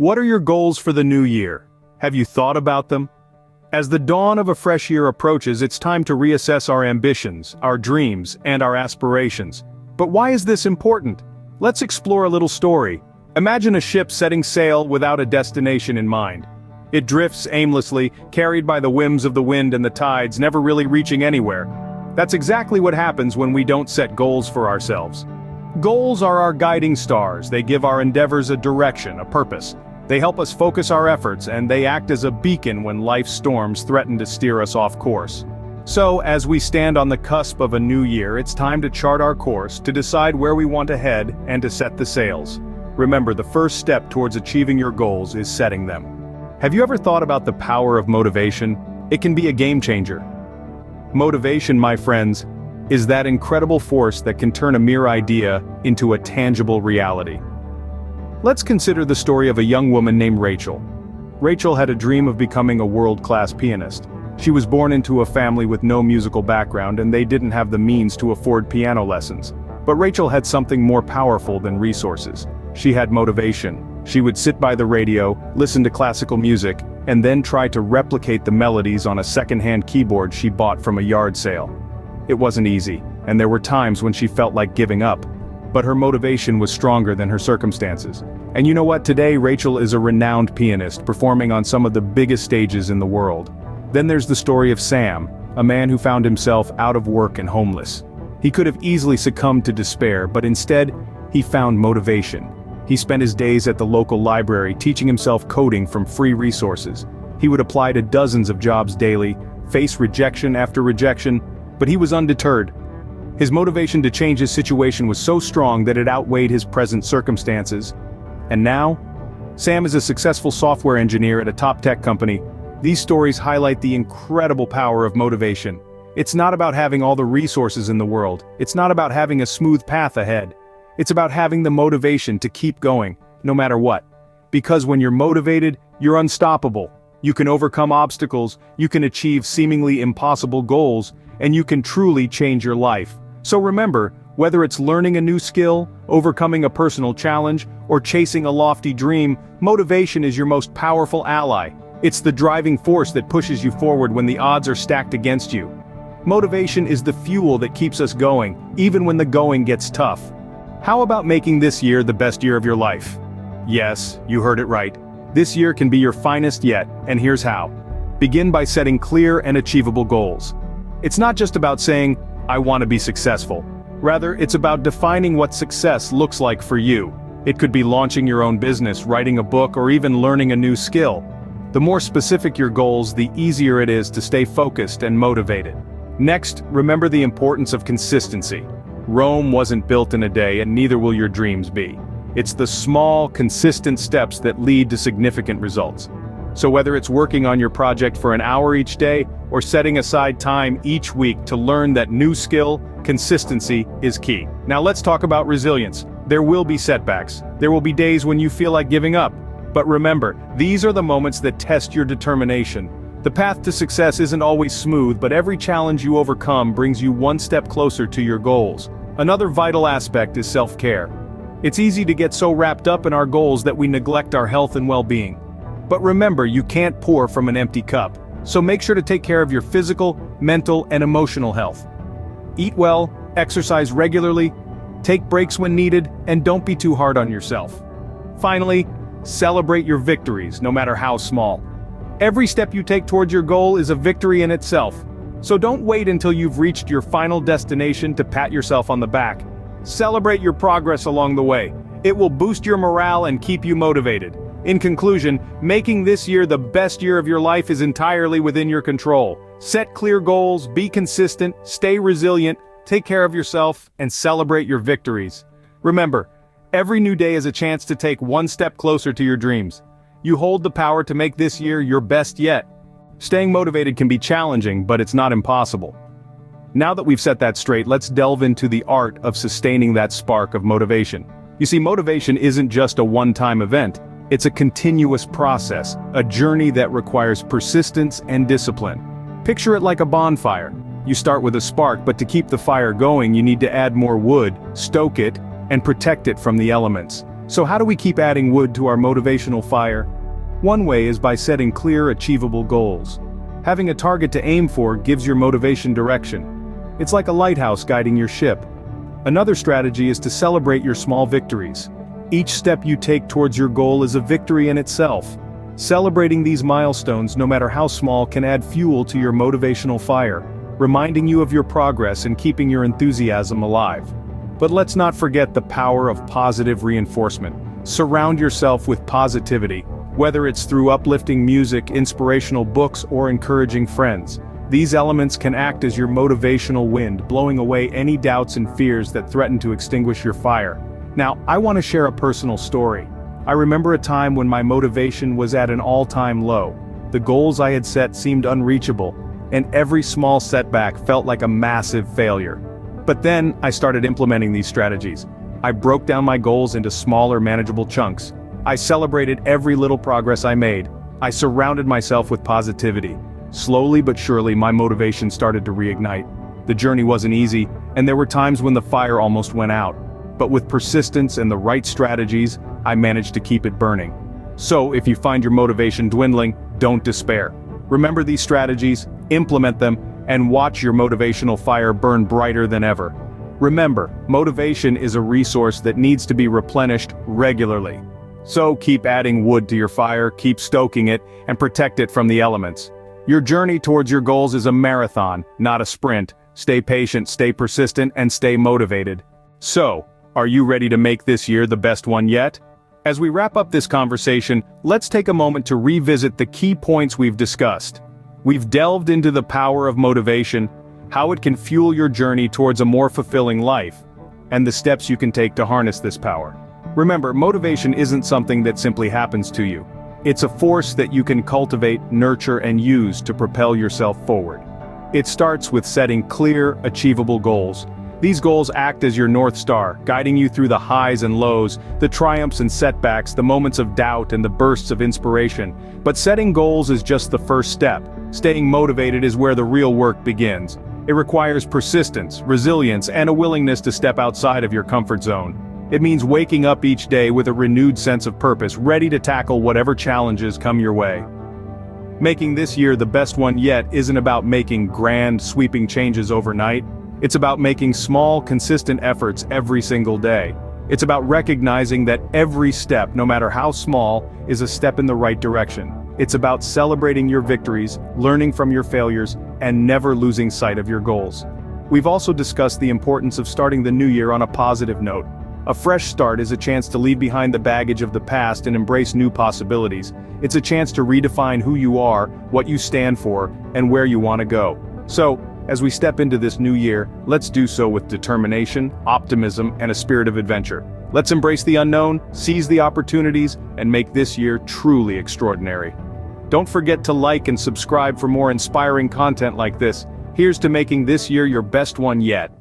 What are your goals for the new year? Have you thought about them? As the dawn of a fresh year approaches, it's time to reassess our ambitions, our dreams, and our aspirations. But why is this important? Let's explore a little story. Imagine a ship setting sail without a destination in mind. It drifts aimlessly, carried by the whims of the wind and the tides, never really reaching anywhere. That's exactly what happens when we don't set goals for ourselves. Goals are our guiding stars. They give our endeavors a direction, a purpose. They help us focus our efforts, and they act as a beacon when life's storms threaten to steer us off course. So, as we stand on the cusp of a new year, it's time to chart our course, to decide where we want to head, and to set the sails. Remember, the first step towards achieving your goals is setting them. Have you ever thought about the power of motivation? It can be a game changer. Motivation, my friends, is that incredible force that can turn a mere idea into a tangible reality. Let's consider the story of a young woman named Rachel. Rachel had a dream of becoming a world-class pianist. She was born into a family with no musical background, and they didn't have the means to afford piano lessons. But Rachel had something more powerful than resources. She had motivation. She would sit by the radio, listen to classical music, and then try to replicate the melodies on a second-hand keyboard she bought from a yard sale. It wasn't easy, and there were times when she felt like giving up. But her motivation was stronger than her circumstances. And you know what? Today, Rachel is a renowned pianist, performing on some of the biggest stages in the world. Then there's the story of Sam, a man who found himself out of work and homeless. He could have easily succumbed to despair, but instead, he found motivation. He spent his days at the local library teaching himself coding from free resources. He would apply to dozens of jobs daily, face rejection after rejection, but he was undeterred. His motivation to change his situation was so strong that it outweighed his present circumstances. And now, Sam is a successful software engineer at a top tech company. These stories highlight the incredible power of motivation. It's not about having all the resources in the world. It's not about having a smooth path ahead. It's about having the motivation to keep going, no matter what. Because when you're motivated, you're unstoppable. You can overcome obstacles, you can achieve seemingly impossible goals, and you can truly change your life. So remember, whether it's learning a new skill, overcoming a personal challenge, or chasing a lofty dream, motivation is your most powerful ally. It's the driving force that pushes you forward when the odds are stacked against you. Motivation is the fuel that keeps us going, even when the going gets tough. How about making this year the best year of your life? Yes, you heard it right. This year can be your finest yet, and here's how. Begin by setting clear and achievable goals. It's not just about saying, I want to be successful. Rather, it's about defining what success looks like for you. It could be launching your own business, writing a book, or even learning a new skill. The more specific your goals, the easier it is to stay focused and motivated. Next, remember the importance of consistency. Rome wasn't built in a day, and neither will your dreams be. It's the small, consistent steps that lead to significant results. So whether it's working on your project for an hour each day, or setting aside time each week to learn that new skill, consistency is key. Now let's talk about resilience. There will be setbacks. There will be days when you feel like giving up. But remember, these are the moments that test your determination. The path to success isn't always smooth, but every challenge you overcome brings you one step closer to your goals. Another vital aspect is self-care. It's easy to get so wrapped up in our goals that we neglect our health and well-being. But remember, you can't pour from an empty cup. So make sure to take care of your physical, mental, and emotional health. Eat well, exercise regularly, take breaks when needed, and don't be too hard on yourself. Finally, celebrate your victories, no matter how small. Every step you take towards your goal is a victory in itself. So don't wait until you've reached your final destination to pat yourself on the back. Celebrate your progress along the way. It will boost your morale and keep you motivated. In conclusion, making this year the best year of your life is entirely within your control. Set clear goals, be consistent, stay resilient, take care of yourself, and celebrate your victories. Remember, every new day is a chance to take one step closer to your dreams. You hold the power to make this year your best yet. Staying motivated can be challenging, but it's not impossible. Now that we've set that straight, let's delve into the art of sustaining that spark of motivation. You see, motivation isn't just a one-time event. It's a continuous process, a journey that requires persistence and discipline. Picture it like a bonfire. You start with a spark, but to keep the fire going, you need to add more wood, stoke it, and protect it from the elements. So how do we keep adding wood to our motivational fire? One way is by setting clear, achievable goals. Having a target to aim for gives your motivation direction. It's like a lighthouse guiding your ship. Another strategy is to celebrate your small victories. Each step you take towards your goal is a victory in itself. Celebrating these milestones, no matter how small, can add fuel to your motivational fire, reminding you of your progress and keeping your enthusiasm alive. But let's not forget the power of positive reinforcement. Surround yourself with positivity, whether it's through uplifting music, inspirational books, or encouraging friends. These elements can act as your motivational wind, blowing away any doubts and fears that threaten to extinguish your fire. Now, I want to share a personal story. I remember a time when my motivation was at an all-time low. The goals I had set seemed unreachable, and every small setback felt like a massive failure. But then, I started implementing these strategies. I broke down my goals into smaller, manageable chunks. I celebrated every little progress I made. I surrounded myself with positivity. Slowly but surely, my motivation started to reignite. The journey wasn't easy, and there were times when the fire almost went out. But with persistence and the right strategies, I managed to keep it burning. So, if you find your motivation dwindling, don't despair. Remember these strategies, implement them, and watch your motivational fire burn brighter than ever. Remember, motivation is a resource that needs to be replenished regularly. So keep adding wood to your fire, keep stoking it, and protect it from the elements. Your journey towards your goals is a marathon, not a sprint. Stay patient, stay persistent, and stay motivated. So, are you ready to make this year the best one yet? As we wrap up this conversation, let's take a moment to revisit the key points we've discussed. We've delved into the power of motivation, how it can fuel your journey towards a more fulfilling life, and the steps you can take to harness this power. Remember, motivation isn't something that simply happens to you. It's a force that you can cultivate, nurture, and use to propel yourself forward. It starts with setting clear, achievable goals. These goals act as your North Star, guiding you through the highs and lows, the triumphs and setbacks, the moments of doubt and the bursts of inspiration. But setting goals is just the first step. Staying motivated is where the real work begins. It requires persistence, resilience, and a willingness to step outside of your comfort zone. It means waking up each day with a renewed sense of purpose, ready to tackle whatever challenges come your way. Making this year the best one yet isn't about making grand, sweeping changes overnight. It's about making small, consistent efforts every single day. It's about recognizing that every step, no matter how small, is a step in the right direction. It's about celebrating your victories, learning from your failures, and never losing sight of your goals. We've also discussed the importance of starting the new year on a positive note. A fresh start is a chance to leave behind the baggage of the past and embrace new possibilities. It's a chance to redefine who you are, what you stand for, and where you want to go. So, as we step into this new year, let's do so with determination, optimism, and a spirit of adventure. Let's embrace the unknown, seize the opportunities, and make this year truly extraordinary. Don't forget to like and subscribe for more inspiring content like this. Here's to making this year your best one yet.